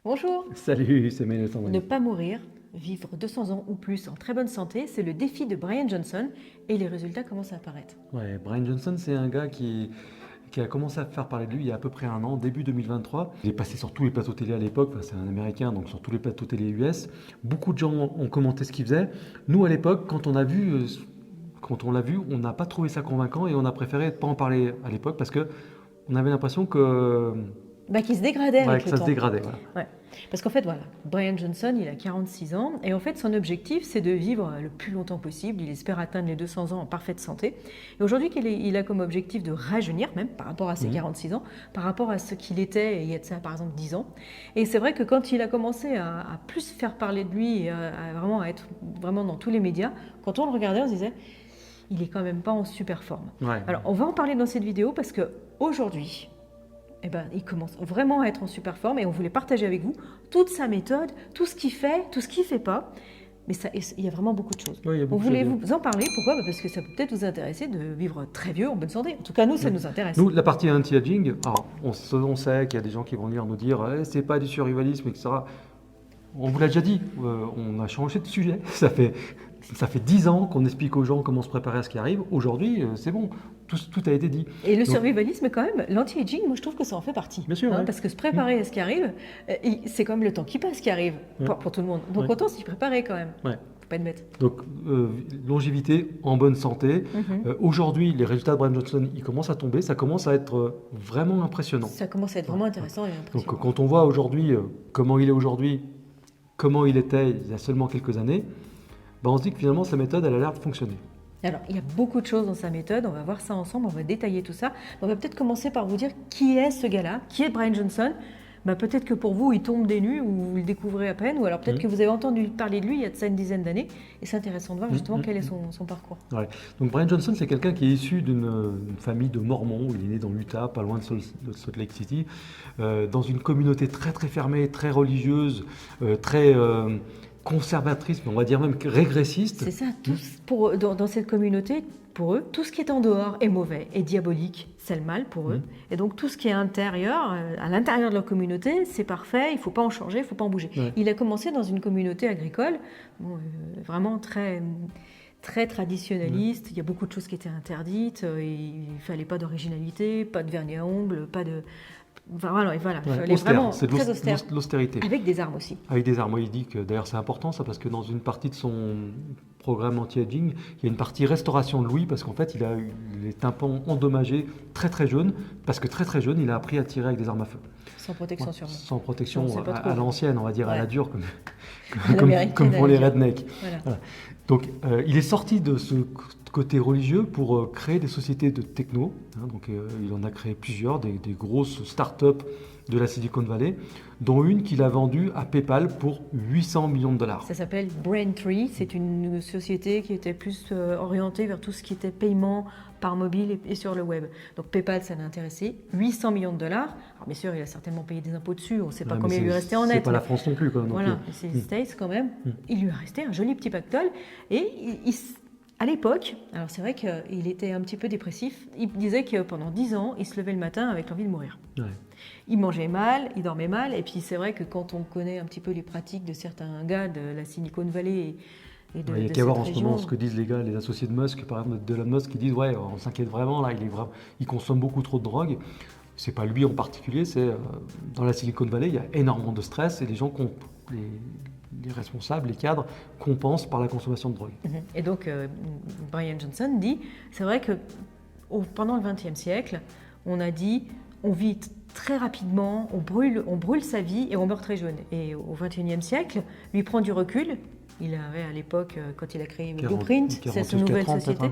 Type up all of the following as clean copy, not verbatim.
Bonjour. Salut, c'est Manuel Ne Sandrine. pas mourir, vivre 200 ans ou plus en très bonne santé, c'est le défi de Brian Johnson et les résultats commencent à apparaître. Ouais, Brian Johnson, c'est un gars qui a commencé à faire parler de lui il y a à peu près un an, début 2023. Il est passé sur tous les plateaux télé à l'époque, enfin, c'est un Américain, donc sur tous les plateaux télé US. Beaucoup de gens ont commenté ce qu'il faisait. Nous, à l'époque, quand on l'a vu, on n'a pas trouvé ça convaincant et on a préféré ne pas en parler à l'époque parce que on avait l'impression Qui se dégradait ouais, avec que le ça se temps. dégradait. Voilà. Ouais. Parce qu'en fait, voilà, Brian Johnson, il a 46 ans et en fait, son objectif, c'est de vivre le plus longtemps possible. Il espère atteindre les 200 ans en parfaite santé. Et aujourd'hui, il a comme objectif de rajeunir, même par rapport à ses 46 ans, par rapport à ce qu'il était il y a de ça, par exemple, 10 ans. Et c'est vrai que quand il a commencé à plus faire parler de lui et à être vraiment dans tous les médias, quand on le regardait, on se disait, il est quand même pas en super forme. Ouais. Alors, on va en parler dans cette vidéo parce que aujourd'hui, il commence vraiment à être en super forme et on voulait partager avec vous toute sa méthode, tout ce qu'il fait, tout ce qu'il ne fait pas. Mais il y a vraiment beaucoup de choses. Ouais, il y a On beaucoup de voulait choses. vous en parler. Pourquoi? Parce que ça peut peut-être vous intéresser de vivre très vieux en bonne santé. En tout cas, nous, ça nous intéresse. Nous, la partie anti-aging, alors, on sait qu'il y a des gens qui vont venir nous dire c'est pas du survivalisme, etc. On vous l'a déjà dit, on a changé de sujet. Ça fait 10 ans qu'on explique aux gens comment se préparer à ce qui arrive. Aujourd'hui, c'est bon, tout a été dit. Et le Donc, survivalisme, quand même, l'anti-aging, moi je trouve que ça en fait partie. Bien sûr, ouais. Parce que se préparer à ce qui arrive, c'est comme le temps qui passe qui arrive pour tout le monde. Donc Ouais. autant s'y préparer quand même. Ouais. Faut pas être bête. Donc, longévité en bonne santé. Aujourd'hui, les résultats de Brian Johnson, ils commencent à tomber. Ça commence à être vraiment impressionnant. Ça commence à être vraiment intéressant et Donc, impressionnant. quand on voit aujourd'hui comment il est aujourd'hui, comment il était il y a seulement quelques années, on se dit que finalement, sa méthode, elle a l'air de fonctionner. Alors, il y a beaucoup de choses dans sa méthode, on va voir ça ensemble, on va détailler tout ça. On va peut-être commencer par vous dire qui est ce gars-là, qui est Brian Johnson. Peut-être que pour vous, il tombe des nues ou vous le découvrez à peine, ou alors peut-être que vous avez entendu parler de lui il y a de ça une dizaine d'années, et c'est intéressant de voir justement quel est son parcours. Ouais. Donc Brian Johnson, c'est quelqu'un qui est issu d'une famille de Mormons. Il est né dans l'Utah, pas loin de Salt Lake City, dans une communauté très très fermée, très religieuse, très conservatrice, mais on va dire même régressiste. C'est ça, dans cette communauté, pour eux, tout ce qui est en dehors est mauvais et diabolique, c'est le mal pour eux. Et donc tout ce qui est intérieur, à l'intérieur de leur communauté, c'est parfait, il ne faut pas en changer, il ne faut pas en bouger. Ouais. Il a commencé dans une communauté agricole, vraiment très traditionnaliste, il y a beaucoup de choses qui étaient interdites, il ne fallait pas d'originalité, pas de vernis à ongles, pas de... Voilà, il fallait Austère, vraiment c'est très austère, l'austérité. avec des armes aussi. Avec des armes. Il dit que d'ailleurs c'est important ça parce que dans une partie de son programme anti-aging, il y a une partie restauration de l'ouïe parce qu'en fait il a eu les tympans endommagés très très jeune parce que très très jeune il a appris à tirer avec des armes à feu. Sans protection sûrement. Sans protection On sait pas trop. à l'ancienne, on va dire à Ouais. la dure l'américaine, comme pour à la les dure. rednecks. Voilà. Voilà. Donc il est sorti de ce côté religieux pour créer des sociétés de techno. Donc il en a créé plusieurs, des grosses start-up de la Silicon Valley, dont une qu'il a vendue à PayPal pour 800 millions de dollars. Ça s'appelle Braintree, c'est une société qui était plus orientée vers tout ce qui était paiement par mobile et sur le web. Donc PayPal, ça l'a intéressé, 800 millions de dollars. Alors bien sûr, il a certainement payé des impôts dessus, on ne sait pas combien il lui restait en net. C'est pas la France non plus. Quoi, donc, voilà, c'est les States quand même. Il lui a resté un joli petit pactole et à l'époque, alors c'est vrai qu'il était un petit peu dépressif, il disait que pendant 10 ans, il se levait le matin avec l'envie de mourir. Ouais. Il mangeait mal, il dormait mal, et puis c'est vrai que quand on connaît un petit peu les pratiques de certains gars de la Silicon Valley et de il y a de qu'à voir cette en ce région, moment ce que disent les gars, les associés de Musk, par exemple d'Elon Musk, qui disent ouais, on s'inquiète vraiment là, il consomme beaucoup trop de drogue. C'est pas lui en particulier, c'est dans la Silicon Valley, il y a énormément de stress et les gens les responsables, les cadres compensent par la consommation de drogue. Et donc Brian Johnson dit, c'est vrai que pendant le XXe siècle, on a dit, on vit très rapidement, on brûle sa vie et on meurt très jeune. Et au XXIe siècle, lui prend du recul. Il avait à l'époque, quand il a créé Blueprint, c'est sa nouvelle société,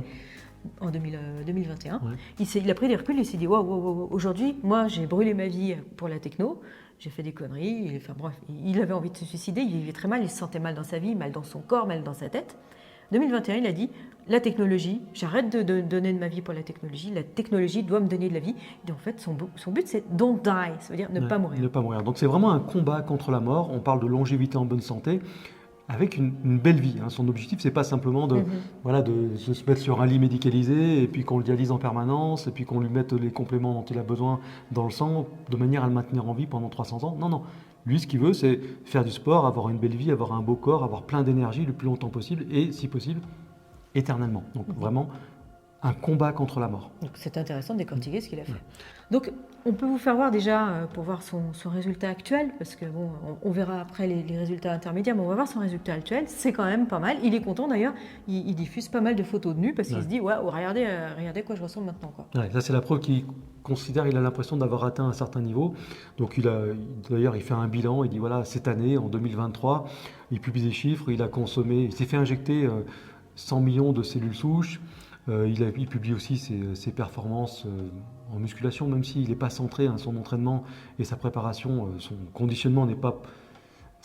en 2021. Ouais. Il a pris des reculs et il s'est dit wow, aujourd'hui, moi j'ai brûlé ma vie pour la techno, j'ai fait des conneries, il avait envie de se suicider, il vivait très mal, il se sentait mal dans sa vie, mal dans son corps, mal dans sa tête. 2021, il a dit la technologie, j'arrête de donner de ma vie pour la technologie doit me donner de la vie. Et en fait, son but c'est don't die, ça veut dire ne pas mourir. Ne pas mourir. Donc c'est vraiment un combat contre la mort. On parle de longévité en bonne santé. Avec une belle vie. Son objectif, c'est pas simplement de se mettre sur un lit médicalisé et puis qu'on le dialyse en permanence et puis qu'on lui mette les compléments dont il a besoin dans le sang de manière à le maintenir en vie pendant 300 ans. Non. Lui, ce qu'il veut, c'est faire du sport, avoir une belle vie, avoir un beau corps, avoir plein d'énergie le plus longtemps possible et, si possible, éternellement. Donc vraiment un combat contre la mort. Donc c'est intéressant de décortiquer ce qu'il a fait. Donc on peut vous faire voir déjà, pour voir son résultat actuel, parce que bon, on verra après les résultats intermédiaires, mais on va voir son résultat actuel, c'est quand même pas mal. Il est content d'ailleurs, il diffuse pas mal de photos de nu, parce qu'il se dit, ouais, regardez, regardez quoi je ressemble maintenant, quoi. Ouais, ça c'est la preuve qu'il considère, il a l'impression d'avoir atteint un certain niveau. Donc d'ailleurs il fait un bilan, il dit voilà, cette année, en 2023, il publie des chiffres, il s'est fait injecter 100 millions de cellules souches. Il publie aussi ses performances en musculation, même s'il n'est pas centré, hein, son entraînement et sa préparation, son conditionnement n'est pas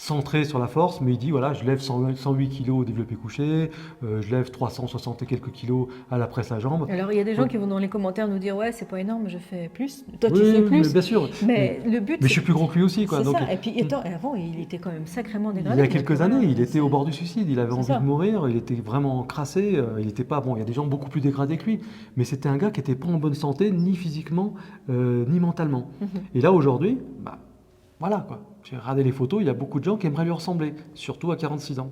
centré sur la force, mais il dit voilà, je lève 108 kg au développé couché, je lève 360 et quelques kilos à la presse à jambe. Alors il y a des gens qui vont dans les commentaires nous dire ouais, c'est pas énorme, je fais plus. Toi tu Oui, fais plus. mais bien sûr. Mais le but. Mais je suis plus gros que lui aussi, quoi. C'est Donc, ça. Et puis avant, il était quand même sacrément dégradé. il y a quelques années, il était au bord du suicide, il avait envie ça. de mourir, il était vraiment crassé, il n'était pas bon. Il y a des gens beaucoup plus dégradés que lui, mais c'était un gars qui n'était pas en bonne santé, ni physiquement, ni mentalement. Et là aujourd'hui, bah, voilà quoi. J'ai regardé les photos, il y a beaucoup de gens qui aimeraient lui ressembler, surtout à 46 ans.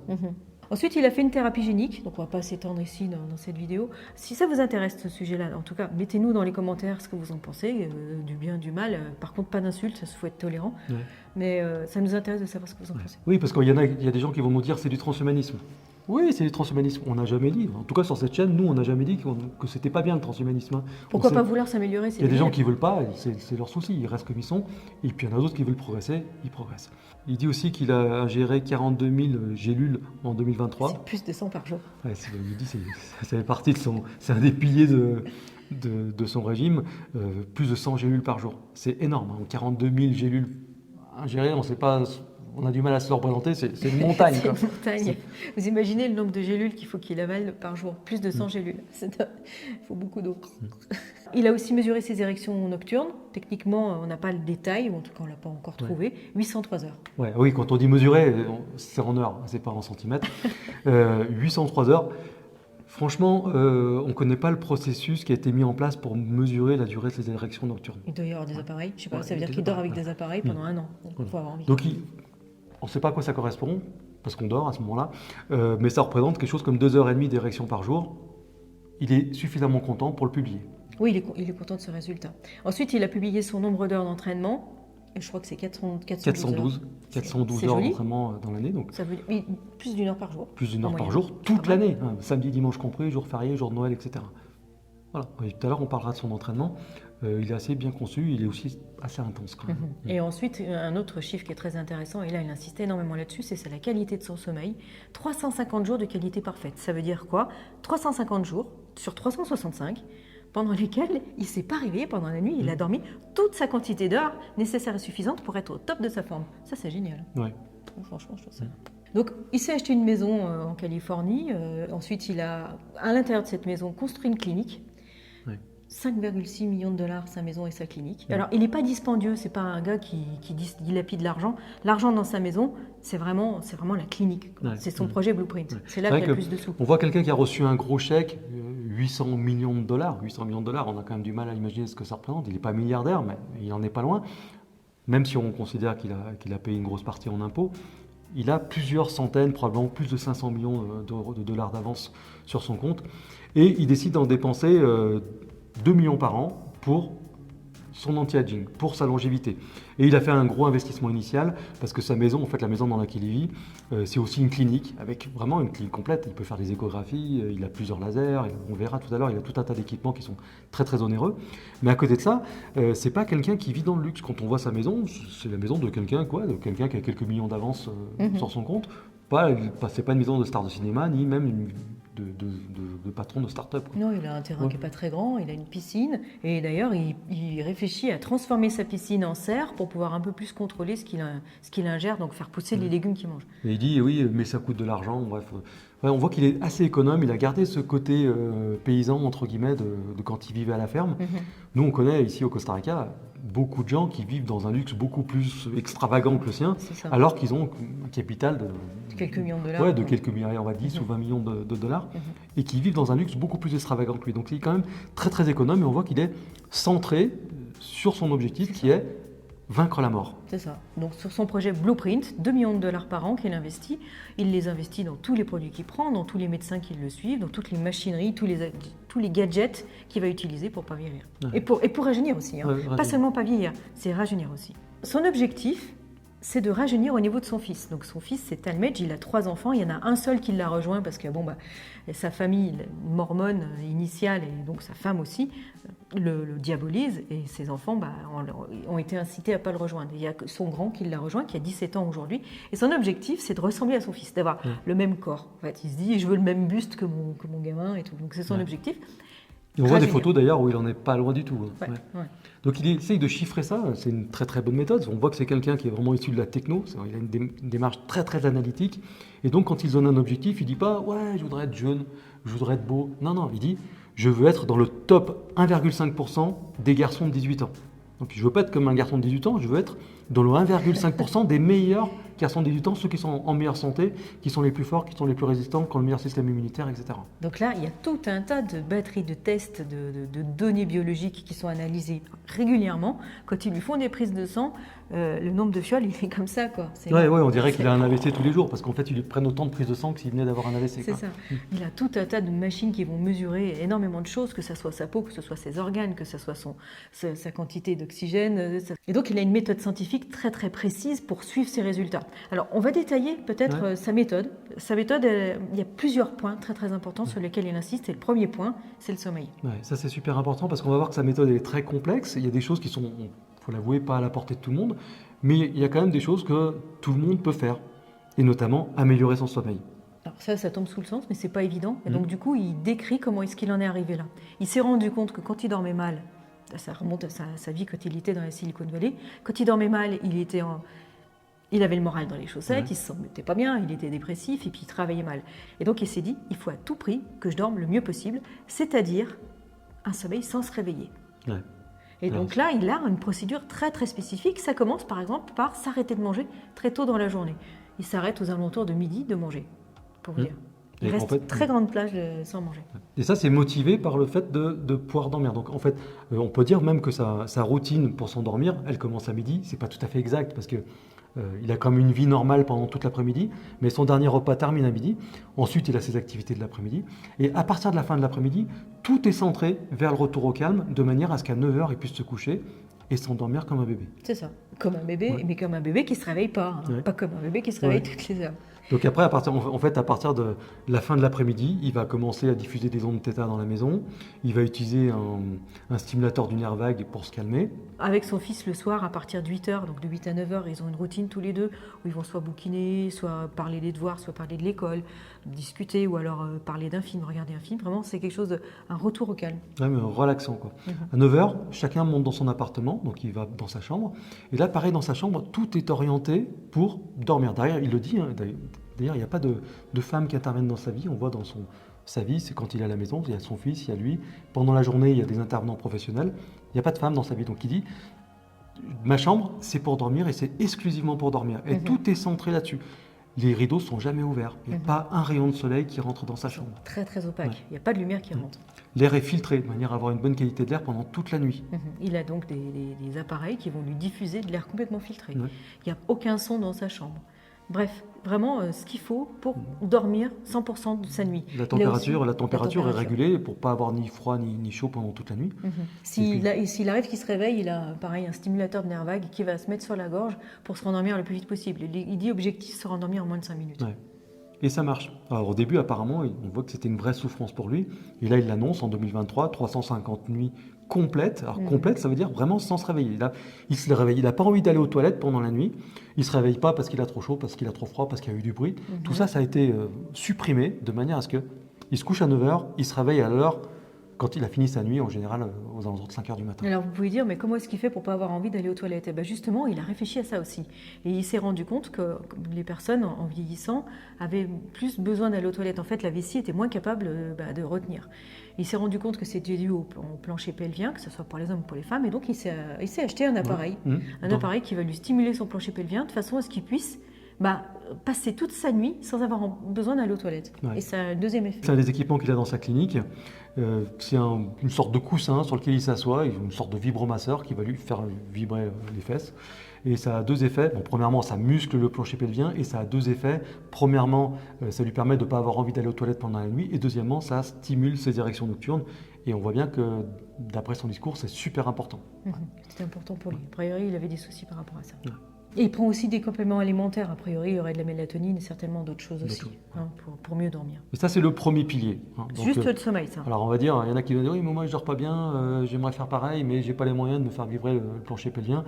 Ensuite, il a fait une thérapie génique, donc on ne va pas s'étendre ici dans cette vidéo. Si ça vous intéresse ce sujet-là, en tout cas, mettez-nous dans les commentaires ce que vous en pensez, du bien, du mal. Par contre, pas d'insultes, il faut être tolérant. Ouais. Mais ça nous intéresse de savoir ce que vous en pensez. Oui, parce qu'il y a des gens qui vont nous dire c'est du transhumanisme. Oui, c'est du transhumanisme. On n'a jamais dit, en tout cas sur cette chaîne, nous, on n'a jamais dit que c'était pas bien le transhumanisme. Hein. Pourquoi pas vouloir s'améliorer? Il y a des gens qui veulent pas, c'est leur souci, ils restent comme ils sont. Et puis il y en a d'autres qui veulent progresser, ils progressent. Il dit aussi qu'il a ingéré 42 000 gélules en 2023. C'est plus de 100 par jour. Ouais, il dit ça fait partie de c'est un des piliers de son régime, plus de 100 gélules par jour. C'est énorme, hein. 42 000 gélules ingérées, on sait pas. On a du mal à se le représenter, c'est une montagne. C'est une montagne. Vous imaginez le nombre de gélules qu'il faut qu'il avale par jour, plus de 100 gélules. Il faut beaucoup d'eau. Il a aussi mesuré ses érections nocturnes. Techniquement, on n'a pas le détail, ou en tout cas on ne l'a pas encore trouvé. 803 heures. Ouais, oui, quand on dit mesurer, c'est en heures, c'est pas en centimètres. 803 heures. Franchement, on ne connaît pas le processus qui a été mis en place pour mesurer la durée de ses érections nocturnes. Il doit y avoir des appareils. Je sais pas, ça veut dire qu'il dort avec des appareils pendant un an. Donc, faut avoir envie. Donc on ne sait pas à quoi ça correspond, parce qu'on dort à ce moment-là, mais ça représente quelque chose comme 2h30 d'érection par jour. Il est suffisamment content pour le publier. Oui, il est content de ce résultat. Ensuite, il a publié son nombre d'heures d'entraînement. Et je crois que c'est 412 heures d'entraînement dans l'année. Donc ça veut dire plus d'1 heure par jour. Plus d'1 heure par jour, toute l'année. Hein, samedi, dimanche compris, jour férié, jour de Noël, etc. Voilà. Et tout à l'heure, on parlera de son entraînement. Il est assez bien conçu, il est aussi assez intense quand même. Et ensuite, un autre chiffre qui est très intéressant, et là il insistait énormément là-dessus, c'est la qualité de son sommeil. 350 jours de qualité parfaite. Ça veut dire quoi? 350 jours sur 365 pendant lesquels il ne s'est pas réveillé pendant la nuit, il a dormi toute sa quantité d'heures nécessaire et suffisante pour être au top de sa forme. Ça, c'est génial. Ouais. Franchement, je trouve ça. Donc, il s'est acheté une maison en Californie. Ensuite, il a, à l'intérieur de cette maison, construit une clinique. 5,6 millions de dollars sa maison et sa clinique. Alors, il n'est pas dispendieux, c'est pas un gars qui dilapide l'argent. L'argent dans sa maison, c'est vraiment la clinique. C'est son projet Blueprint. C'est là qu'il y a plus de sous. On voit quelqu'un qui a reçu un gros chèque, 800 millions de dollars. 800 millions de dollars, on a quand même du mal à imaginer ce que ça représente. Il n'est pas milliardaire, mais il n'en est pas loin. Même si on considère qu'il a payé une grosse partie en impôts, il a plusieurs centaines, probablement plus de 500 millions de dollars d'avance sur son compte. Et il décide d'en dépenser 2 millions par an pour son anti-aging, pour sa longévité. Et il a fait un gros investissement initial parce que sa maison, en fait la maison dans laquelle il vit, c'est aussi une clinique, avec vraiment une clinique complète. Il peut faire des échographies, il a plusieurs lasers, on verra tout à l'heure, il a tout un tas d'équipements qui sont très très onéreux. Mais à côté de ça, c'est pas quelqu'un qui vit dans le luxe. Quand on voit sa maison, c'est la maison de quelqu'un qui a quelques millions d'avance sur son compte. C'est pas une maison de star de cinéma, ni même de patron de start-up. Non, il a un terrain qui n'est pas très grand, il a une piscine, et d'ailleurs il réfléchit à transformer sa piscine en serre pour pouvoir un peu plus contrôler ce qu'il ingère, donc faire pousser les légumes qu'il mange. Et il dit oui, mais ça coûte de l'argent, bref. Ouais, on voit qu'il est assez économe, il a gardé ce côté paysan, entre guillemets, de quand il vivait à la ferme. Nous, on connaît ici au Costa Rica beaucoup de gens qui vivent dans un luxe beaucoup plus extravagant que le sien, alors qu'ils ont un capital de quelques millions de dollars. Ouais, de quelques millions, on va dire 10 ou 20 millions de dollars, et qui vivent dans un luxe beaucoup plus extravagant que lui. Donc il est quand même très très économe, et on voit qu'il est centré sur son objectif qui est vaincre la mort. C'est ça. Donc sur son projet Blueprint, 2 millions de dollars par an qu'il investit, il les investit dans tous les produits qu'il prend, dans tous les médecins qui le suivent, dans toutes les machineries, tous les gadgets qu'il va utiliser pour pas vieillir. Ouais. Et pour rajeunir aussi. Hein. Ouais, Pas seulement pas vieillir, c'est rajeunir aussi. Son objectif, c'est de rajeunir au niveau de son fils. Donc son fils, c'est Talmage, il a 3 enfants, il y en a un seul qui l'a rejoint parce que sa famille mormone initiale et donc sa femme aussi le diabolise et ses enfants ont été incités à ne pas le rejoindre. Il y a son grand qui l'a rejoint, qui a 17 ans aujourd'hui. Et son objectif, c'est de ressembler à son fils, d'avoir le même corps. En fait, il se dit, je veux le même buste que mon gamin et tout. Donc c'est son objectif. Et on voit des photos d'ailleurs où il n'en est pas loin du tout. Ouais. Donc il essaye de chiffrer ça, c'est une très très bonne méthode. On voit que c'est quelqu'un qui est vraiment issu de la techno, il a une démarche très très analytique. Et donc quand il donne un objectif, il ne dit pas « ouais, je voudrais être jeune, je voudrais être beau ». Non, il dit « je veux être dans le top 1,5% des garçons de 18 ans ». Donc je ne veux pas être comme un garçon de 18 ans, je veux être dans le 1,5% des meilleurs garçons de 18 ans, ceux qui sont en meilleure santé, qui sont les plus forts, qui sont les plus résistants, qui ont le meilleur système immunitaire, etc. Donc là, il y a tout un tas de batteries de tests, de données biologiques qui sont analysées régulièrement. Quand ils lui font des prises de sang, le nombre de fioles, il est comme ça, quoi. Ouais, on dirait qu'il a un AVC tous les jours, parce qu'en fait, ils lui prennent autant de prises de sang que s'il venait d'avoir un AVC. C'est ça. Il a tout un tas de machines qui vont mesurer énormément de choses, que ce soit sa peau, que ce soit ses organes, que ce soit sa quantité d'oxygène. Et donc, il a une méthode scientifique très, très précise pour suivre ses résultats. Alors, on va détailler peut-être sa méthode. Sa méthode, il y a plusieurs points très, très importants sur lesquels il insiste. Et le premier point, c'est le sommeil. Ouais, ça, c'est super important, parce qu'on va voir que sa méthode est très complexe. Il y a des choses qui sont... faut l'avouer, pas à la portée de tout le monde, mais il y a quand même des choses que tout le monde peut faire, et notamment améliorer son sommeil. Alors ça tombe sous le sens, mais c'est pas évident. Et donc du coup, il décrit comment est-ce qu'il en est arrivé là. Il s'est rendu compte que quand il dormait mal, ça remonte à sa vie quand il était dans la Silicon Valley, quand il dormait mal, il avait le moral dans les chaussettes, il se sentait pas bien, il était dépressif et puis il travaillait mal. Et donc il s'est dit, il faut à tout prix que je dorme le mieux possible, c'est-à-dire un sommeil sans se réveiller. Ouais. Et donc là, il a une procédure très très spécifique. Ça commence par exemple par s'arrêter de manger très tôt dans la journée. Il s'arrête aux alentours de midi de manger, pour vous dire. Il reste très grande plage sans manger. Et ça, c'est motivé par le fait de pouvoir dormir. Donc en fait, on peut dire même que sa routine pour s'endormir, elle commence à midi. C'est pas tout à fait exact parce que il a comme une vie normale pendant toute l'après-midi, mais son dernier repas termine à midi. Ensuite, il a ses activités de l'après-midi. Et à partir de la fin de l'après-midi, tout est centré vers le retour au calme, de manière à ce qu'à 9h, il puisse se coucher et s'endormir comme un bébé. C'est ça, comme un bébé, mais comme un bébé qui ne se réveille pas, pas comme un bébé qui se réveille toutes les heures. Donc après, à partir de la fin de l'après-midi, il va commencer à diffuser des ondes θ dans la maison. Il va utiliser un stimulateur du nerf vague pour se calmer. Avec son fils le soir, à partir de 8h, donc de 8 à 9h, ils ont une routine tous les deux où ils vont soit bouquiner, soit parler des devoirs, soit parler de l'école, discuter ou alors parler d'un film, regarder un film. Vraiment, c'est quelque chose un retour au calme. Ouais, mais relaxant, quoi. À 9h, chacun monte dans son appartement, donc il va dans sa chambre. Et là, pareil, dans sa chambre, tout est orienté pour dormir. Derrière, il le dit, hein, d'ailleurs, il n'y a pas de femmes qui interviennent dans sa vie. On voit dans sa vie, c'est quand il est à la maison, il y a son fils, il y a lui. Pendant la journée, il y a des intervenants professionnels. Il n'y a pas de femmes dans sa vie. Donc il dit, ma chambre, c'est pour dormir et c'est exclusivement pour dormir. Et tout est centré là-dessus. Les rideaux ne sont jamais ouverts. Il n'y a pas un rayon de soleil qui rentre dans sa chambre. Très, très opaque. Il n'y a pas de lumière qui rentre. L'air est filtré de manière à avoir une bonne qualité de l'air pendant toute la nuit. Il a donc des appareils qui vont lui diffuser de l'air complètement filtré. Il n'y a aucun son dans sa chambre. Bref, vraiment ce qu'il faut pour dormir 100% de sa nuit. La température est régulée pour ne pas avoir ni froid ni chaud pendant toute la nuit. S'il arrive qu'il se réveille, il a pareil un stimulateur de nerf vague qui va se mettre sur la gorge pour se rendormir le plus vite possible. Il dit objectif se rendormir en moins de 5 minutes. Ouais. Et ça marche. Alors au début, apparemment, on voit que c'était une vraie souffrance pour lui. Et là, il l'annonce en 2023, 350 nuits complètes. Alors complète, ça veut dire vraiment sans se réveiller. Il se réveille. Il n'a pas envie d'aller aux toilettes pendant la nuit. Il ne se réveille pas parce qu'il a trop chaud, parce qu'il a trop froid, parce qu'il y a eu du bruit. Tout ça, ça a été supprimé de manière à ce qu'il se couche à 9h, il se réveille à l'heure quand il a fini sa nuit, en général, aux alentours de 5h du matin. Alors vous pouvez dire, mais comment est-ce qu'il fait pour ne pas avoir envie d'aller aux toilettes ? Et bien justement, il a réfléchi à ça aussi. Et il s'est rendu compte que les personnes, en vieillissant, avaient plus besoin d'aller aux toilettes. En fait, la vessie était moins capable de retenir. Il s'est rendu compte que c'était dû au plancher pelvien, que ce soit pour les hommes ou pour les femmes. Et donc, il s'est acheté un appareil. Un appareil qui va lui stimuler son plancher pelvien de façon à ce qu'il puisse passer toute sa nuit sans avoir besoin d'aller aux toilettes. Ouais. Et ça a un deuxième effet. C'est un des équipements qu'il a dans sa clinique. C'est une sorte de coussin sur lequel il s'assoit, une sorte de vibromasseur qui va lui faire vibrer les fesses. Et ça a deux effets. Bon, premièrement, ça muscle le plancher pelvien et ça a deux effets. Premièrement, ça lui permet de ne pas avoir envie d'aller aux toilettes pendant la nuit. Et deuxièmement, ça stimule ses érections nocturnes. Et on voit bien que, d'après son discours, c'est super important. C'était important pour lui. A priori, il avait des soucis par rapport à ça. Ouais. Et il prend aussi des compléments alimentaires. A priori, il y aurait de la mélatonine et certainement d'autres choses aussi, pour mieux dormir. Et ça, c'est le premier pilier. Donc, juste le sommeil, ça. Alors, on va dire, il y en a qui vont dire, oui, mais moi, je dors pas bien, j'aimerais faire pareil, mais j'ai pas les moyens de me faire vibrer le plancher pelvien.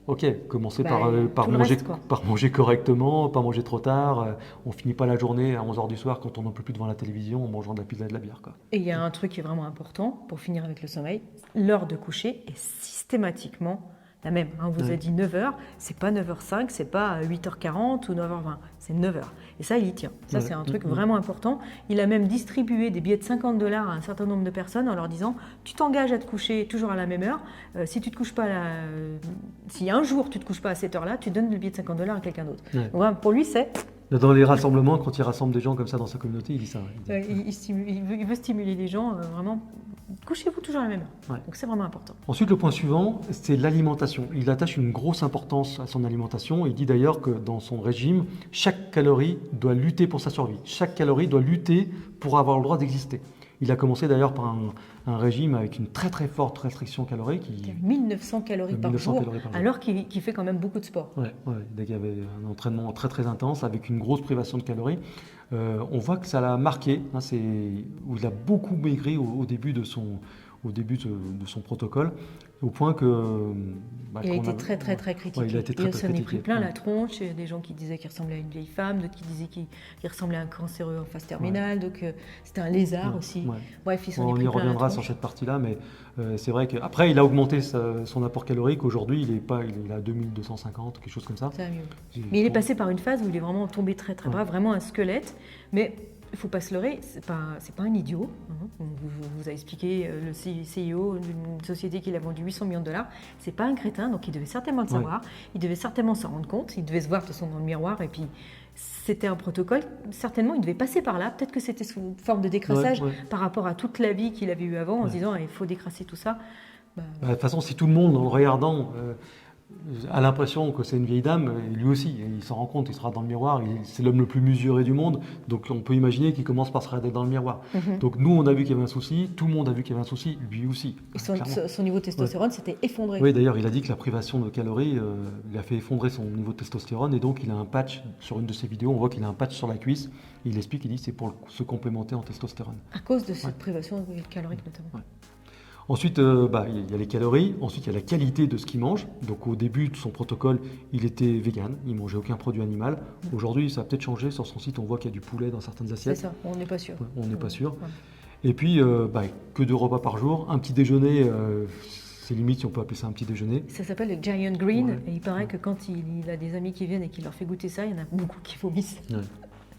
Ok, commencez par manger correctement, pas manger trop tard. On finit pas la journée à 11h du soir quand on n'en peut plus devant la télévision en mangeant de la pizza et de la bière. Quoi. Et il y a un truc qui est vraiment important pour finir avec le sommeil. L'heure de coucher est systématiquement la même. On vous a dit 9h, c'est pas 9h05, c'est pas 8h40 ou 9h20, c'est 9h. Et ça, il y tient. Ça, c'est un truc vraiment important. Il a même distribué des billets de $50 à un certain nombre de personnes en leur disant tu t'engages à te coucher toujours à la même heure. Si tu te couches pas si un jour tu te couches pas à cette heure-là, tu donnes le billet de $50 à quelqu'un d'autre. Ouais. Donc, pour lui, c'est... Dans les rassemblements, quand il rassemble des gens comme ça dans sa communauté, il dit ça. Il veut stimuler les gens, vraiment. Couchez-vous toujours à la même heure. Ouais. Donc c'est vraiment important. Ensuite, le point suivant, c'est l'alimentation. Il attache une grosse importance à son alimentation. Il dit d'ailleurs que dans son régime, chaque calorie doit lutter pour sa survie. Chaque calorie doit lutter pour avoir le droit d'exister. Il a commencé d'ailleurs par un régime avec une très très forte restriction calorique. 1900 calories par jour, alors qu'il fait quand même beaucoup de sport. Oui, il y avait un entraînement très très intense avec une grosse privation de calories. On voit que ça l'a marqué, où il a beaucoup maigri au début de son protocole, au point que... il a été très critiqué. Ouais, il s'en est pris plein la tronche. Il y a des gens qui disaient qu'il ressemblait à une vieille femme, d'autres qui disaient qu'il ressemblait à un cancéreux en phase terminale, donc c'était un lézard aussi. Ouais. Bref, il s'en est pris plein la tronche. On y reviendra sur cette partie-là, mais c'est vrai qu'après, il a augmenté son apport calorique. Aujourd'hui, il est à 2250, quelque chose comme ça. Ça va mieux. Mais il est passé par une phase où il est vraiment tombé très bas, vraiment un squelette, mais... Il ne faut pas se leurrer, c'est pas un idiot. On vous a expliqué le CEO d'une société qui a vendu 800 millions de $. C'est pas un crétin, donc il devait certainement le savoir. Il devait certainement s'en rendre compte. Il devait se voir de toute façon dans le miroir. Et puis, c'était un protocole. Certainement, il devait passer par là. Peut-être que c'était sous forme de décrassage par rapport à toute la vie qu'il avait eue avant, en se disant il faut décrasser tout ça. De toute façon, si tout le monde, en le regardant, a l'impression que c'est une vieille dame, lui aussi, il s'en rend compte, il sera dans le miroir, c'est l'homme le plus mesuré du monde, donc on peut imaginer qu'il commence par se regarder dans le miroir. Donc nous, on a vu qu'il y avait un souci, tout le monde a vu qu'il y avait un souci, lui aussi. Et son niveau de testostérone s'était effondré. Oui, d'ailleurs, il a dit que la privation de calories, il a fait effondrer son niveau de testostérone, et donc il a un patch, sur une de ses vidéos, on voit qu'il a un patch sur la cuisse, il explique, il dit c'est pour se complémenter en testostérone. À cause de cette privation calorique notamment. Ouais. Ensuite, il y a les calories, ensuite il y a la qualité de ce qu'il mange. Donc au début de son protocole, il était vegan, il ne mangeait aucun produit animal. Aujourd'hui, ça a peut-être changé, sur son site on voit qu'il y a du poulet dans certaines assiettes. C'est ça, on n'est pas sûr. Ouais, on n'est pas sûr. Ouais. Et puis, que 2 repas par jour, un petit déjeuner, c'est limite si on peut appeler ça un petit déjeuner. Ça s'appelle le Giant Green, et il paraît que quand il a des amis qui viennent et qu'il leur fait goûter ça, il y en a beaucoup qui vomissent. Ouais.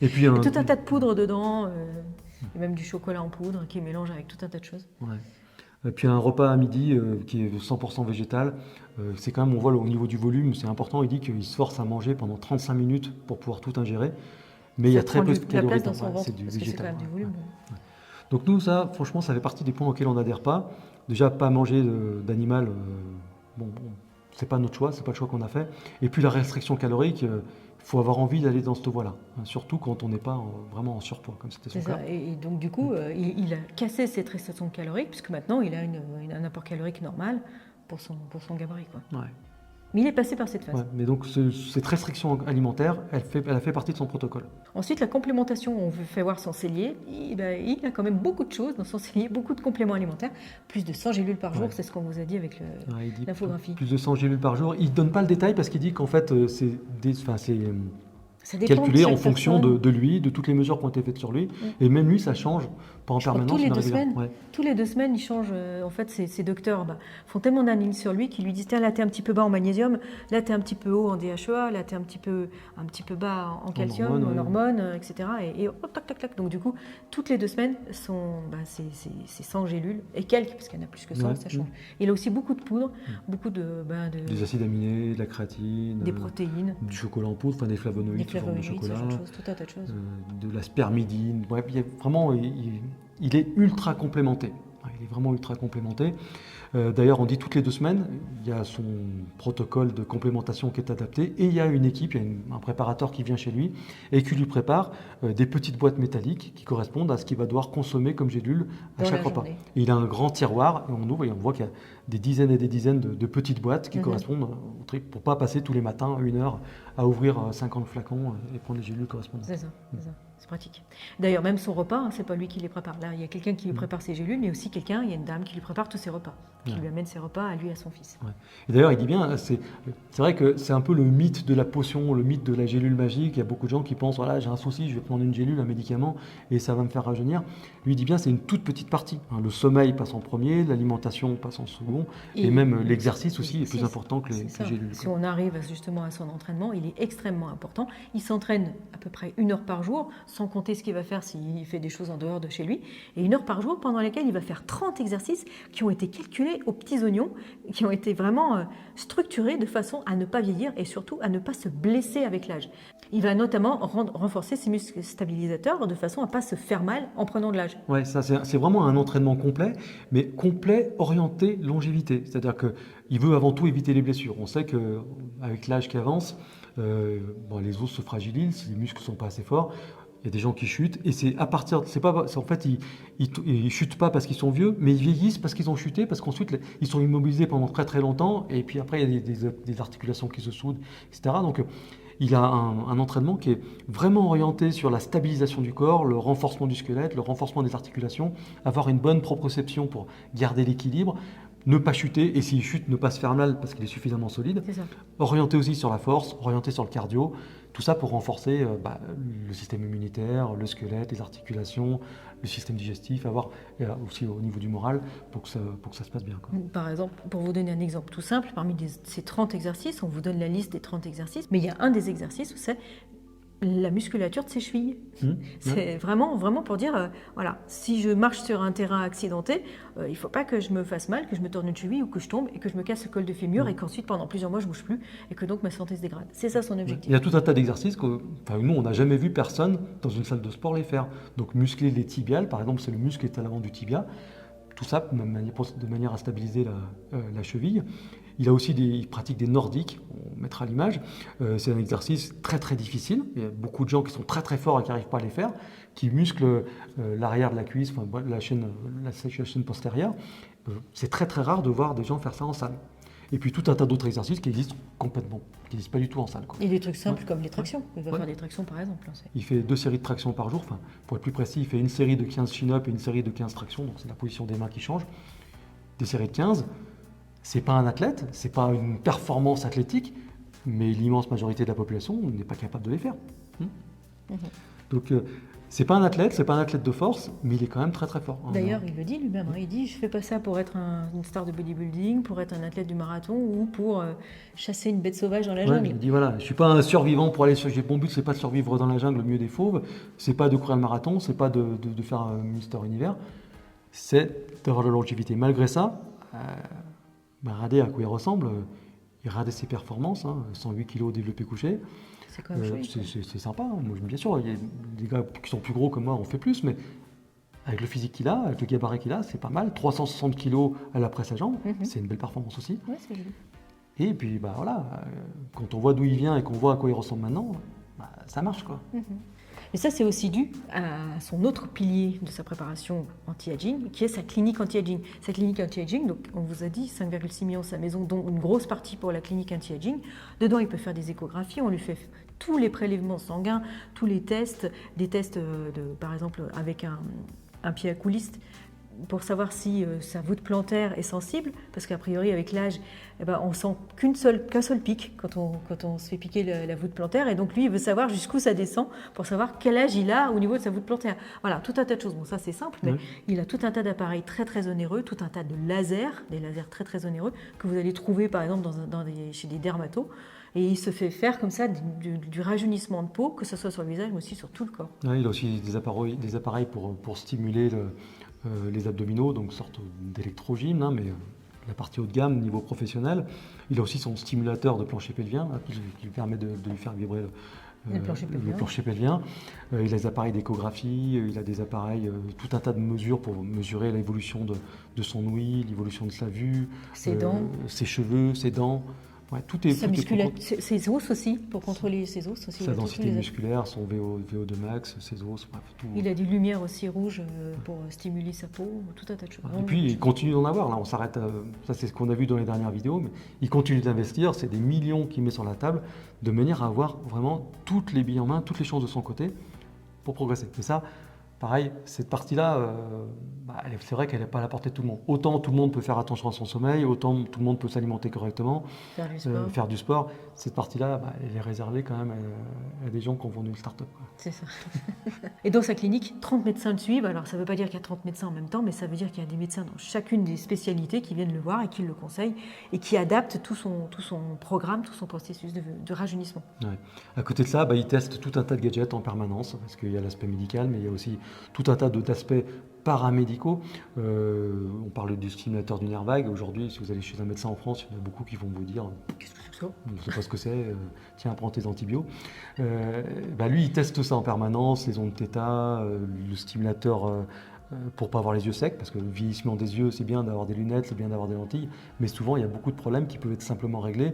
Et puis, il y a tout un tas de poudre dedans, et même du chocolat en poudre qui mélange avec tout un tas de choses. Ouais. Et puis un repas à midi qui est 100% végétal, c'est quand même, on voit au niveau du volume, c'est important, il dit qu'il se force à manger pendant 35 minutes pour pouvoir tout ingérer, mais il y a très peu de calories dans son ventre, c'est du végétal. C'est quand même du volume. Ouais. Donc nous, ça, franchement, ça fait partie des points auxquels on n'adhère pas. Déjà, pas manger d'animal, c'est pas notre choix, c'est pas le choix qu'on a fait. Et puis la restriction calorique, il faut avoir envie d'aller dans cette voie-là, surtout quand on n'est pas vraiment en surpoids, comme c'était son cas. Et donc du coup, il a cassé cette restriction calorique, puisque maintenant il a un apport calorique normal pour son gabarit. Quoi. Ouais. Mais il est passé par cette phase. Ouais, mais donc cette restriction alimentaire, elle a fait partie de son protocole. Ensuite, la complémentation, on fait voir son cellier. Il a quand même beaucoup de choses dans son cellier, beaucoup de compléments alimentaires, plus de 100 gélules par jour, c'est ce qu'on vous a dit avec l'infographie. Plus de 100 gélules par jour. Il ne donne pas le détail parce qu'il dit qu'en fait, c'est calculé en fonction de lui, de toutes les mesures qui ont été faites sur lui. Et même lui, ça change pas en Je crois que permanence, tous les mais 2 régulièrement. semaines, tous les 2 semaines, ils changent. En fait, ces docteurs font tellement d'analyses sur lui qu'ils lui disent tiens, là, tu es un petit peu bas en magnésium, là, tu es un petit peu haut en DHEA, là, tu es un petit peu bas en calcium, hormones, en ouais. hormones, etc. Et hop, tac, tac, tac. Donc, du coup, toutes les 2 semaines, c'est 100 gélules et quelques, parce qu'il y en a plus que 100, Ouais. ça change. Il a aussi beaucoup de poudre, beaucoup Des acides aminés, de la créatine, des protéines, du chocolat en poudre, enfin des des flavonoïdes sous forme de flavonoïdes, ce chocolat, genre de choses, tout un tas de choses. de la spermidine. Bref, vraiment, il est ultra complémenté. Il est vraiment ultra complémenté. D'ailleurs, on dit toutes les 2 semaines, il y a son protocole de complémentation qui est adapté et il y a une équipe, il y a un préparateur qui vient chez lui et qui lui prépare des petites boîtes métalliques qui correspondent à ce qu'il va devoir consommer comme gélule à Dans chaque la repas. journée. Et il a un grand tiroir et on ouvre et on voit qu'il y a des dizaines et des dizaines de petites boîtes qui correspondent au truc pour ne pas passer tous les matins 1 heure à ouvrir 50 flacons et prendre les gélules correspondantes. C'est ça, c'est pratique. D'ailleurs, même son repas, c'est pas lui qui les prépare. Là, il y a quelqu'un qui lui prépare ses gélules, mais aussi il y a une dame qui lui prépare tous ses repas, qui lui amène ses repas à lui et à son fils. Ouais. Et d'ailleurs, il dit bien, c'est vrai que c'est un peu le mythe de la potion, le mythe de la gélule magique. Il y a beaucoup de gens qui pensent, voilà, j'ai un souci, je vais prendre une gélule, un médicament, et ça va me faire rajeunir. Lui, il dit bien, c'est une toute petite partie. Le sommeil passe en premier, l'alimentation passe en second, et même l'exercice aussi est plus important que les gélules. Si on arrive justement à son entraînement, il est extrêmement important. Il s'entraîne à peu près 1 heure par jour, sans compter ce qu'il va faire s'il fait des choses en dehors de chez lui. Et 1 heure par jour pendant lesquelles il va faire 30 exercices qui ont été calculés aux petits oignons, qui ont été vraiment structurés de façon à ne pas vieillir et surtout à ne pas se blesser avec l'âge. Il va notamment renforcer ses muscles stabilisateurs de façon à ne pas se faire mal en prenant de l'âge. Ouais, ça c'est vraiment un entraînement complet, mais complet orienté longévité. C'est-à-dire qu'il veut avant tout éviter les blessures. On sait qu'avec l'âge qui avance, les os se fragilisent, si les muscles ne sont pas assez forts. Il y a des gens qui chutent et c'est à partir, en fait ils chutent pas parce qu'ils sont vieux, mais ils vieillissent parce qu'ils ont chuté, parce qu'ensuite ils sont immobilisés pendant très très longtemps et puis après il y a des articulations qui se soudent, etc. Donc il a un entraînement qui est vraiment orienté sur la stabilisation du corps, le renforcement du squelette, le renforcement des articulations, avoir une bonne proprioception pour garder l'équilibre, ne pas chuter et s'il chute, ne pas se faire mal parce qu'il est suffisamment solide. C'est ça. Orienté aussi sur la force, orienté sur le cardio, tout ça pour renforcer le système immunitaire, le squelette, les articulations, le système digestif, avoir aussi au niveau du moral pour que ça se passe bien, quoi. Par exemple, pour vous donner un exemple tout simple, parmi ces 30 exercices, on vous donne la liste des 30 exercices, mais il y a un des exercices où c'est la musculature de ses chevilles. C'est vraiment pour dire, voilà, si je marche sur un terrain accidenté, il ne faut pas que je me fasse mal, que je me torne une cheville ou que je tombe et que je me casse le col de fémur et qu'ensuite pendant plusieurs mois je ne bouge plus et que donc ma santé se dégrade. C'est ça son objectif. Il y a tout un tas d'exercices que nous, on n'a jamais vu personne dans une salle de sport les faire. Donc muscler les tibiales, par exemple, c'est le muscle qui est à l'avant du tibia. Tout ça de manière à stabiliser la cheville. Il pratique des nordiques, on mettra l'image. C'est un exercice très très difficile. Il y a beaucoup de gens qui sont très très forts et qui n'arrivent pas à les faire, qui musclent l'arrière de la cuisse, la chaîne postérieure. C'est très très rare de voir des gens faire ça en salle. Et puis tout un tas d'autres exercices qui existent complètement, qui n'existent pas du tout en salle, quoi. Et des trucs simples comme les tractions. Il va faire des tractions par exemple. Il fait 2 séries de tractions par jour. Pour être plus précis, il fait une série de 15 chin-up et une série de 15 tractions. Donc c'est la position des mains qui change. Des séries de 15. C'est pas un athlète, c'est pas une performance athlétique, mais l'immense majorité de la population n'est pas capable de les faire. Donc c'est pas un athlète de force, mais il est quand même très très fort. D'ailleurs, il le dit lui-même, il dit je fais pas ça pour être une star de bodybuilding, pour être un athlète du marathon ou pour chasser une bête sauvage dans la jungle. Il dit voilà, je suis pas un survivant pour aller sur. Mon but c'est pas de survivre dans la jungle au milieu des fauves, c'est pas de courir le marathon, c'est pas de faire un Mister Univers, c'est d'avoir de la longévité. Malgré ça, regardez à quoi il ressemble. Il regarde ses performances, 108 kg développé couché. C'est quand même chouette. C'est sympa. Moi, bien sûr, il y a des gars qui sont plus gros que moi, on fait plus, mais avec le physique qu'il a, avec le gabarit qu'il a, c'est pas mal. 360 kg à la presse à jambe, c'est une belle performance aussi. Ouais, c'est joli. Et puis, quand on voit d'où il vient et qu'on voit à quoi il ressemble maintenant, ça marche, quoi. Et ça, c'est aussi dû à son autre pilier de sa préparation anti-aging, qui est sa clinique anti-aging. Sa clinique anti-aging, donc on vous a dit 5,6 millions sa maison, dont une grosse partie pour la clinique anti-aging. Dedans, il peut faire des échographies, on lui fait tous les prélèvements sanguins, tous les tests, des tests, par exemple, avec un pied à couliste, pour savoir si sa voûte plantaire est sensible, parce qu'a priori avec l'âge, on sent qu'un seul pic quand on se fait piquer la voûte plantaire, et donc lui il veut savoir jusqu'où ça descend pour savoir quel âge il a au niveau de sa voûte plantaire. Voilà, tout un tas de choses. Bon, ça c'est simple, mais il a tout un tas d'appareils très très onéreux, tout un tas de lasers, des lasers très très onéreux que vous allez trouver par exemple chez des dermatos. Et il se fait faire comme ça du rajeunissement de peau, que ce soit sur le visage mais aussi sur tout le corps. Ouais, il a aussi des appareils pour stimuler les abdominaux, donc une sorte d'électrogym, hein, mais la partie haut de gamme, niveau professionnel. Il a aussi son stimulateur de plancher pelvien, là, qui lui permet de lui faire vibrer le plancher pelvien. Il a des appareils d'échographie, il a des appareils, tout un tas de mesures pour mesurer l'évolution de son ouïe, l'évolution de sa vue, ses dents, ses cheveux, ses dents. Ouais, tout est ses os aussi, pour contrôler ses os aussi. Sa densité musculaire, son VO2 max, ses os, bref, tout. Il a des lumières aussi rouges pour stimuler sa peau, tout un tas de choses. Et puis il continue d'en avoir, là on s'arrête, ça c'est ce qu'on a vu dans les dernières vidéos, mais il continue d'investir, c'est des millions qu'il met sur la table, de manière à avoir vraiment toutes les billes en main, toutes les chances de son côté pour progresser. Et ça, pareil, cette partie-là, c'est vrai qu'elle n'est pas à la portée de tout le monde. Autant tout le monde peut faire attention à son sommeil, autant tout le monde peut s'alimenter correctement, faire du sport. Cette partie-là, elle est réservée quand même à des gens qui ont vendu une start-up. C'est ça. Et dans sa clinique, 30 médecins le suivent. Alors ça ne veut pas dire qu'il y a 30 médecins en même temps, mais ça veut dire qu'il y a des médecins dans chacune des spécialités qui viennent le voir et qui le conseillent et qui adaptent tout son programme, tout son processus de rajeunissement. Ouais. À côté de ça, il teste tout un tas de gadgets en permanence, parce qu'il y a l'aspect médical, mais il y a aussi tout un tas d'aspects paramédicaux. On parle du stimulateur du nerf vague. Aujourd'hui, si vous allez chez un médecin en France, il y en a beaucoup qui vont vous dire « Qu'est-ce que c'est que ça ? Je ne sais pas ce que c'est. Tiens, prends tes antibiotiques. » Lui, il teste ça en permanence, les ondes θ, le stimulateur pour ne pas avoir les yeux secs, parce que le vieillissement des yeux, c'est bien d'avoir des lunettes, c'est bien d'avoir des lentilles, mais souvent, il y a beaucoup de problèmes qui peuvent être simplement réglés,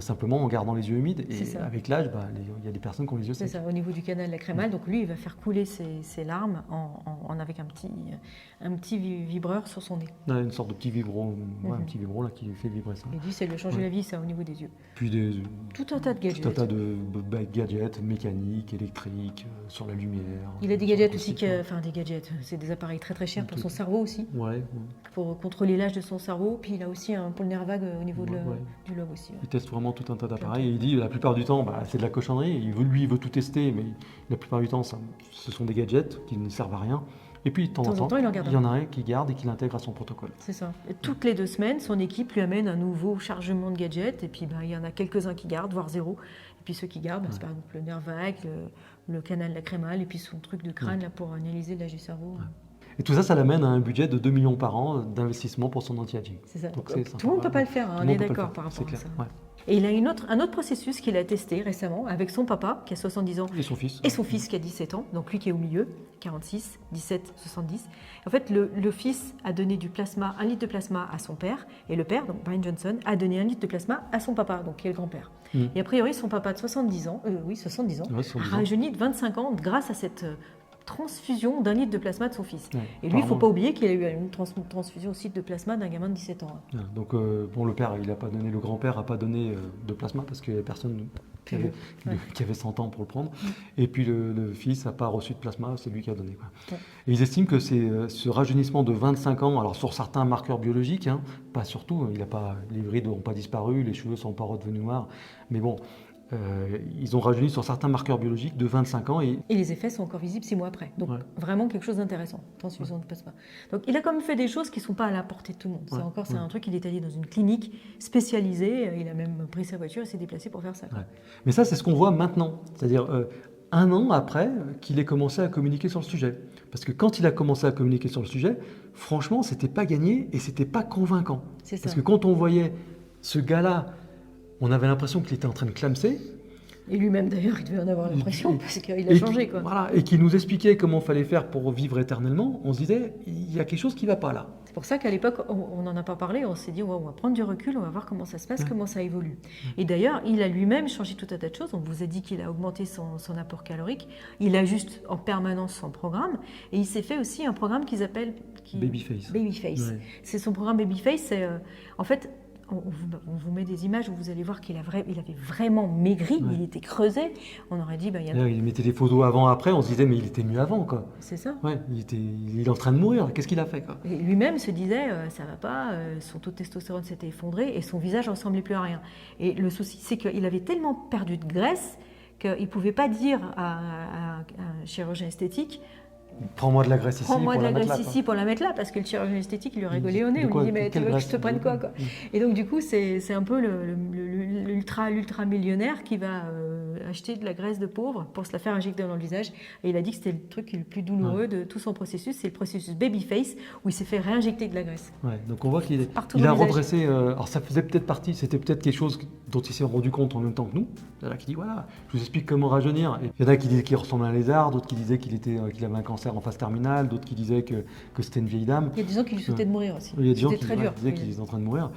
simplement en gardant les yeux humides. Et avec l'âge, il y a des personnes qui ont les yeux secs. C'est ça, au niveau du canal lacrymal. Donc lui, il va faire couler ses larmes avec un petit vibreur sur son nez. Une sorte de petit vibron, un petit vibron là, qui fait vibrer ça. Et lui, ça lui a changé la vie, ça, au niveau des yeux. Puis tout un tas de gadgets. Tout un tas de gadgets mécaniques, électriques, sur la lumière. Il a des gadgets aussi, des gadgets, c'est des appareils très très cher pour son cerveau aussi, pour contrôler l'âge de son cerveau, puis il a aussi un pour le nerf vague au niveau du lobe aussi. Il teste vraiment tout un tas d'appareils et il dit la plupart du temps c'est de la cochonnerie, il veut tout tester, mais la plupart du temps ce sont des gadgets qui ne servent à rien. Et puis de temps en temps, il y en a un qui garde et qui l'intègre à son protocole. C'est ça. Et toutes les 2 semaines, son équipe lui amène un nouveau chargement de gadgets, et puis il y en a quelques-uns qui gardent, voire 0. Et puis ceux qui gardent, c'est par exemple le nerf vague, le canal lacrymal, et puis son truc de crâne là, pour analyser l'âge du cerveau. Et tout ça, ça l'amène à un budget de 2 millions par an d'investissement pour son anti-aging. C'est ça. Donc, tout le monde ne peut pas le faire, on est d'accord par rapport à ça. Ouais. Et il a un autre processus qu'il a testé récemment avec son papa, qui a 70 ans. Et son fils. Et son fils qui a 17 ans, donc lui qui est au milieu, 46, 17, 70. En fait, le fils a donné du plasma, 1 litre de plasma à son père, et le père, donc Brian Johnson, a donné 1 litre de plasma à son papa, donc qui est le grand-père. Et a priori, son papa de 70 ans, a rajeuni de 25 ans grâce à cette transfusion d'1 litre de plasma de son fils. Et lui, il ne faut pas oublier qu'il a eu une transfusion aussi de plasma d'un gamin de 17 ans. Donc, le père, il n'a pas donné, le grand-père n'a pas donné de plasma parce qu'il n'y avait personne qui avait 100 ans pour le prendre. Et puis le fils n'a pas reçu de plasma, c'est lui qui a donné. Et ils estiment que ce rajeunissement de 25 ans, alors sur certains marqueurs biologiques, pas sur tout, les brides n'ont pas disparu, les cheveux ne sont pas redevenus noirs, mais bon, ils ont rajeuni sur certains marqueurs biologiques de 25 ans. Et les effets sont encore visibles 6 mois après. Donc vraiment quelque chose d'intéressant, transfusion de plasma. Donc il a quand même fait des choses qui ne sont pas à la portée de tout le monde. C'est un truc, il est allé dans une clinique spécialisée, il a même pris sa voiture et s'est déplacé pour faire ça. Mais ça, c'est ce qu'on voit maintenant. C'est-à-dire 1 an après qu'il ait commencé à communiquer sur le sujet. Parce que quand il a commencé à communiquer sur le sujet, franchement, c'était pas gagné et c'était pas convaincant. Parce que quand on voyait ce gars-là, on avait l'impression qu'il était en train de clamser. Et lui-même d'ailleurs, il devait en avoir l'impression parce qu'il a changé. Voilà, et qu'il nous expliquait comment il fallait faire pour vivre éternellement. On se disait, il y a quelque chose qui ne va pas là. C'est pour ça qu'à l'époque, on n'en a pas parlé. On s'est dit, on va prendre du recul, on va voir comment ça se passe, comment ça évolue. Et d'ailleurs, il a lui-même changé tout un tas de choses. On vous a dit qu'il a augmenté son apport calorique. Il ajuste en permanence son programme. Et il s'est fait aussi un programme qu'ils appellent... Babyface. Babyface. C'est son programme Babyface. En fait, on vous met des images où vous allez voir il avait vraiment maigri, Ouais. il était creusé. On aurait dit, D'ailleurs, il mettait des photos avant-après, on se disait, mais il était mieux avant, quoi. c'est ça. Ouais, il est en train de mourir, qu'est-ce qu'il a fait, quoi? Et lui-même se disait, ça va pas, son taux de testostérone s'était effondré et son visage ressemblait plus à rien. Et le souci, c'est qu'il avait tellement perdu de graisse qu'il ne pouvait pas dire à un chirurgien esthétique, Prends-moi de la graisse ici prends-moi pour de la mettre graisse là, quoi. ici pour la mettre là, parce que le chirurgien esthétique il lui Il rigolait dit, au nez, de on quoi, lui dit, mais tu quelle veux que je graisse? te prenne quoi, quoi. Et donc du coup, c'est un peu l'ultra millionnaire qui va acheter de la graisse de pauvre pour se la faire injecter dans le visage. Et il a dit que c'était le truc le plus douloureux de tout son processus, c'est le processus babyface où il s'est fait réinjecter de la graisse. Ouais, donc on voit qu'il Partout il dans a le visage. redressé. Alors ça faisait peut-être partie, c'était peut-être quelque chose dont il s'est rendu compte en même temps que nous. Il y en a qui dit voilà, je vous explique comment rajeunir. Et il y en a qui disaient qu'il ressemblait à un lézard, d'autres qui disaient qu'il avait un cancer en phase terminale, d'autres qui disaient que c'était une vieille dame. Il y a des gens qui lui souhaitaient de mourir aussi. Il y a des gens C'était qui très dur. disaient qu'il était en train de mourir.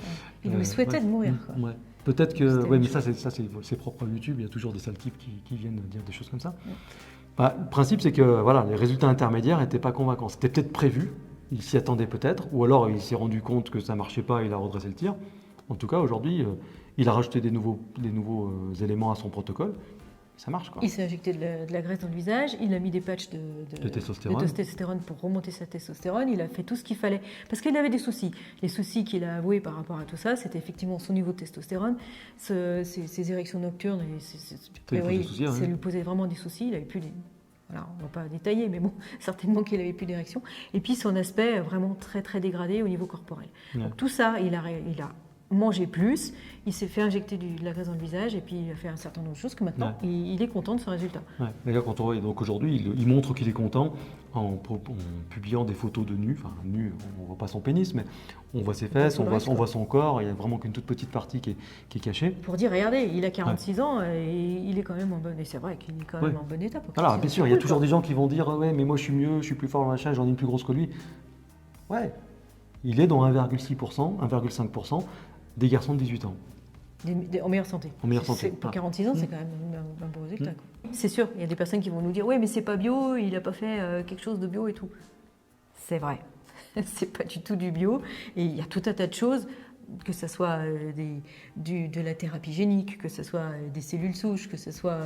Il lui souhaitait de mourir, quoi. Ouais. Peut-être que, C'était ouais, une mais chose. ça c'est propre à YouTube. Il y a toujours des sales types qui viennent dire des choses comme ça. Bah, le principe c'est que voilà, les résultats intermédiaires n'étaient pas convaincants. C'était peut-être prévu, il s'y attendait peut-être, ou alors il s'est rendu compte que ça marchait pas, et il a redressé le tir. En tout cas, aujourd'hui, il a rajouté des nouveaux éléments à son protocole. Ça marche, quoi. Il s'est injecté de la graisse dans le visage, il a mis des patchs De testostérone. de testostérone pour remonter sa testostérone, il a fait tout ce qu'il fallait. Parce qu'il avait des soucis. Les soucis qu'il a avoués par rapport à tout ça, c'était effectivement son niveau de testostérone, ses érections nocturnes, et ça lui posait vraiment des soucis, il avait plus des... Voilà, on ne va pas détailler, mais bon, certainement qu'il n'avait plus d'érection. Et puis son aspect vraiment très très dégradé au niveau corporel. Ouais. Donc tout ça, il a mangé plus, il s'est fait injecter de la graisse dans le visage et puis il a fait un certain nombre de choses que maintenant il est content de son résultat. Ouais. D'ailleurs, quand on voit, donc aujourd'hui, il montre qu'il est content en publiant des photos de nu. Enfin, nu, on ne voit pas son pénis, mais on voit ses fesses, on voit son corps. Il n'y a vraiment qu'une toute petite partie qui est cachée. Pour dire, regardez, il a 46 ans et il est quand même en bonne... Et c'est vrai qu'il est quand même en bon état. Alors, bien sûr, il y a toujours des gens qui vont dire ouais, mais moi je suis mieux, je suis plus fort, machin, j'en ai une plus grosse que lui. Ouais, il est dans 1,6%, 1,5% des garçons de 18 ans. En meilleure santé. En meilleure santé. Pour 46 ans, c'est quand même un bon résultat. C'est sûr, il y a des personnes qui vont nous dire oui, mais c'est pas bio, il n'a pas fait quelque chose de bio et tout. C'est vrai, c'est pas du tout du bio. Et il y a tout un tas de choses, que ce soit de la thérapie génique, que ce soit des cellules souches, que ce soit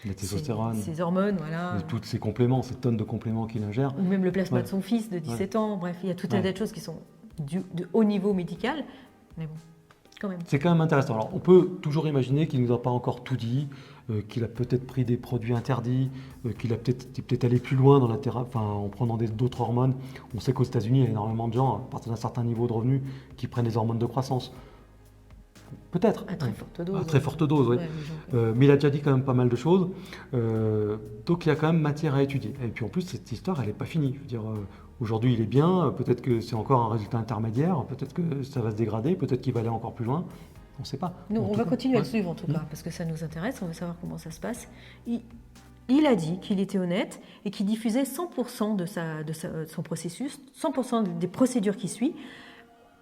la testostérone, ses hormones, voilà. Tous ces compléments, ces tonnes de compléments qu'il ingère. Ou même le plasma de son fils de 17 ans. Bref, il y a tout un tas de choses qui sont de haut niveau médical. Mais bon. C'est quand même intéressant. Alors, on peut toujours imaginer qu'il ne nous a pas encore tout dit, qu'il a peut-être pris des produits interdits, qu'il a peut-être allé plus loin dans la thérapie, en prenant d'autres hormones. On sait qu'aux États-Unis, il y a énormément de gens, à partir d'un certain niveau de revenus, qui prennent des hormones de croissance. Peut-être. À très forte dose. À très forte dose, oui. Mais il a déjà dit quand même pas mal de choses. Donc, il y a quand même matière à étudier. Et puis, en plus, cette histoire, elle n'est pas finie. Je veux dire, aujourd'hui, il est bien. Peut-être que c'est encore un résultat intermédiaire. Peut-être que ça va se dégrader. Peut-être qu'il va aller encore plus loin. On ne sait pas. Nous, on va continuer à le suivre, en tout cas, parce que ça nous intéresse. On veut savoir comment ça se passe. Il a dit qu'il était honnête et qu'il diffusait 100% de son processus, 100% des procédures qu'il suit.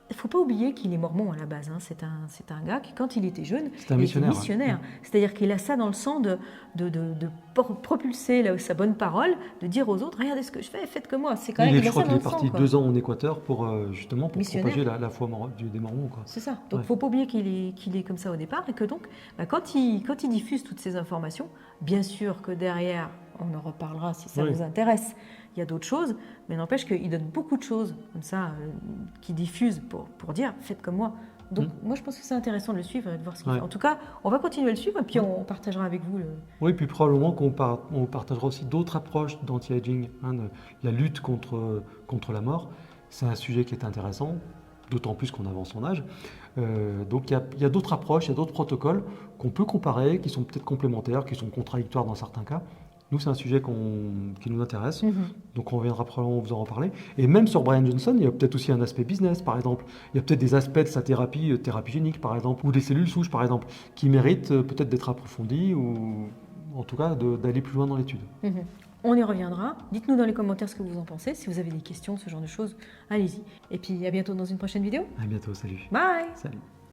Il ne faut pas oublier qu'il est mormon à la base. Hein. C'est un gars qui, quand il était jeune, était un missionnaire. C'est-à-dire qu'il a ça dans le sang de propulser sa bonne parole, de dire aux autres, regardez ce que je fais, faites comme moi. C'est quand même. Je crois qu'il est parti 2 ans en Équateur pour justement propager la foi des Mormons. C'est ça. Donc il ne faut pas oublier qu'il est comme ça au départ et que donc, quand il diffuse toutes ces informations, bien sûr que derrière, on en reparlera si ça vous intéresse. Il y a d'autres choses, mais n'empêche qu'il donne beaucoup de choses comme ça, qui diffusent pour dire faites comme moi. Donc moi je pense que c'est intéressant de le suivre et de voir ce qu'il fait. En tout cas, on va continuer à le suivre et puis on partagera avec vous. Oui, puis probablement qu'on partagera aussi d'autres approches d'anti-aging, la lutte contre la mort. C'est un sujet qui est intéressant, d'autant plus qu'on avance son âge. Donc il y a d'autres approches, il y a d'autres protocoles qu'on peut comparer, qui sont peut-être complémentaires, qui sont contradictoires dans certains cas. Nous, c'est un sujet qui nous intéresse, donc on reviendra probablement vous en reparler. Et même sur Brian Johnson, il y a peut-être aussi un aspect business, par exemple. Il y a peut-être des aspects de sa thérapie génique, par exemple, ou des cellules souches, par exemple, qui méritent peut-être d'être approfondis, ou en tout cas d'aller plus loin dans l'étude. On y reviendra. Dites-nous dans les commentaires ce que vous en pensez. Si vous avez des questions, ce genre de choses, allez-y. Et puis à bientôt dans une prochaine vidéo. À bientôt, salut. Bye. Salut.